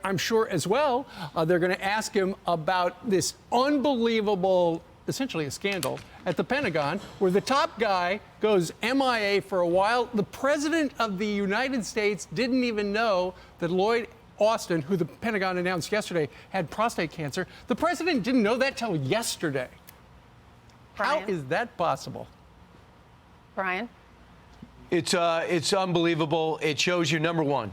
I'm sure, as well. They're going to ask him about this unbelievable, essentially a scandal at the Pentagon, where the top guy goes MIA for a while. The president of the United States didn't even know that Lloyd Austin, who the Pentagon announced yesterday, had prostate cancer. The president didn't know that till yesterday. Brian? How is that possible? Brian? It's unbelievable. It shows you, number one,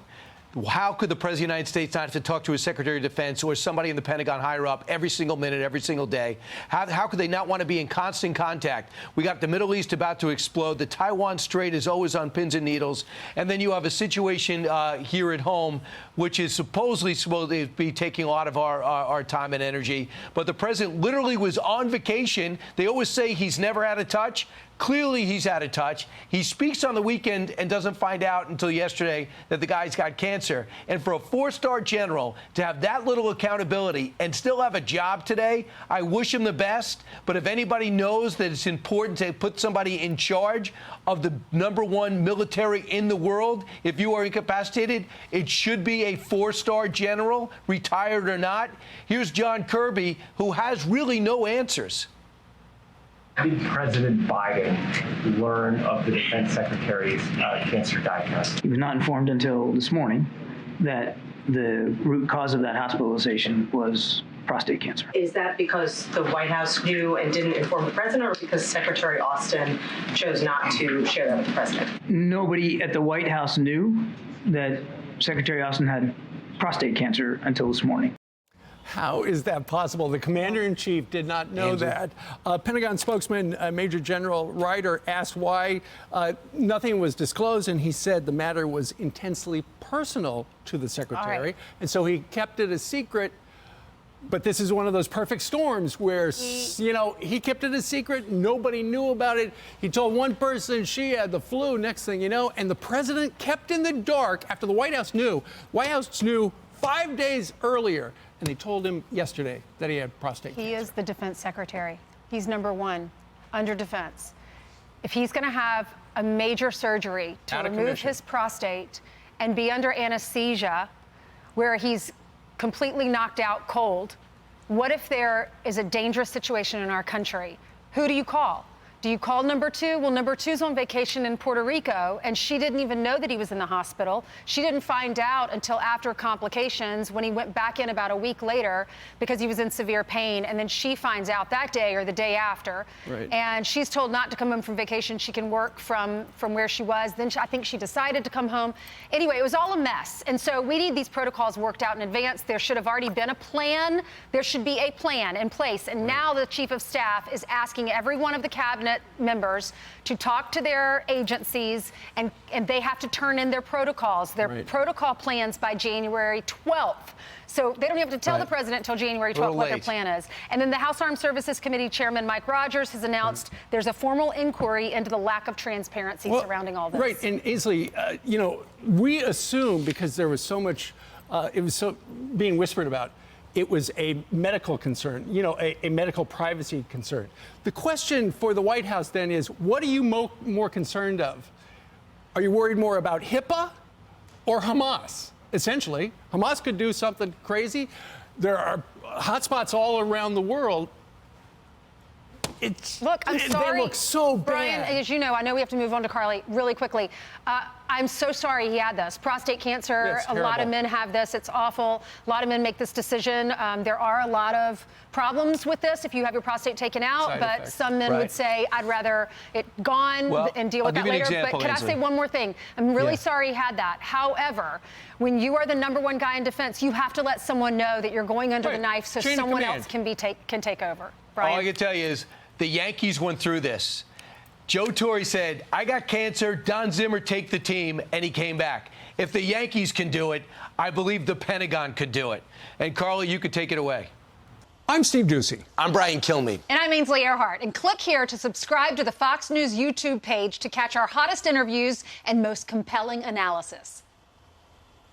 how could the President of the United States not have to talk to his Secretary of Defense or somebody in the Pentagon higher up every single minute, every single day? How could they not want to be in constant contact? We got the Middle East about to explode. The Taiwan Strait is always on pins and needles. And then you have a situation here at home, which is supposedly supposed to be taking a lot of our time and energy. But the president literally was on vacation. They always say he's never out of touch. Clearly, he's out of touch. He speaks on the weekend and doesn't find out until yesterday that the guy's got cancer. And for a four-star general to have that little accountability and still have a job today, I wish him the best. But if anybody knows that it's important to put somebody in charge of the #1 military in the world, if you are incapacitated, it should be a four-star general, retired or not. Here's John Kirby, who has really no answers. How did President Biden learn of the Defense Secretary's cancer diagnosis? He was not informed until this morning that the root cause of that hospitalization was prostate cancer. Is that because the White House knew and didn't inform the president, or because Secretary Austin chose not to share that with the president? Nobody at the White House knew that Secretary Austin had prostate cancer until this morning. How is that possible? The commander-in-chief did not know that. Pentagon spokesman Major General Ryder asked why nothing was disclosed, and he said the matter was intensely personal to the secretary, and so he kept it a secret. But this is one of those perfect storms where, he kept it a secret. Nobody knew about it. He told one person she had the flu, next thing you know, and the president kept in the dark after the White House knew. White House knew 5 days earlier. And they told him yesterday that he had prostate cancer. He is the defense secretary. He's #1 under defense. If he's going to have a major surgery to remove his prostate and be under anesthesia where he's completely knocked out cold, what if there is a dangerous situation in our country? Who do you call? Do you call #2? Well, #2's on vacation in Puerto Rico, and she didn't even know that he was in the hospital. She didn't find out until after complications when he went back in about a week later because he was in severe pain. And then she finds out that day or the day after. Right. And she's told not to come home from vacation. She can work from where she was. Then I think she decided to come home. Anyway, it was all a mess. And so we need these protocols worked out in advance. There should have already been a plan. There should be a plan in place. And now the chief of staff is asking every one of the cabinet members to talk to their agencies, and they have to turn in their protocols, their protocol plans by January 12th. So they don't have to tell the president until January 12th what their plan is. And then the House Armed Services Committee Chairman Mike Rogers has announced there's a formal inquiry into the lack of transparency surrounding all this. Right, and Ainsley, we assume because there was so much, it was so being whispered about, it was a medical concern, a medical privacy concern. The question for the White House then is, what are you more concerned of? Are you worried more about HIPAA or Hamas? Essentially, Hamas could do something crazy. There are hotspots all around the world. Look, I'm sorry. They look so bad. Brian, as you know, I know we have to move on to Carly really quickly. I'm so sorry he had this. Prostate cancer, a lot of men have this. It's awful. A lot of men make this decision. There are a lot of problems with this if you have your prostate taken out, but some men would say, I'd rather it gone and deal with that later. But can I say one more thing? I'm really sorry he had that. However, when you are the #1 guy in defense, you have to let someone know that you're going under the knife so someone else can take over. Brian? All I can tell you is the Yankees went through this. Joe Torre said, I got cancer, Don Zimmer take the team, and he came back. If the Yankees can do it, I believe the Pentagon could do it. And Carly, you could take it away. I'm Steve Doocy. I'm Brian Kilmeade. And I'm Ainsley Earhardt. And click here to subscribe to the Fox News YouTube page to catch our hottest interviews and most compelling analysis.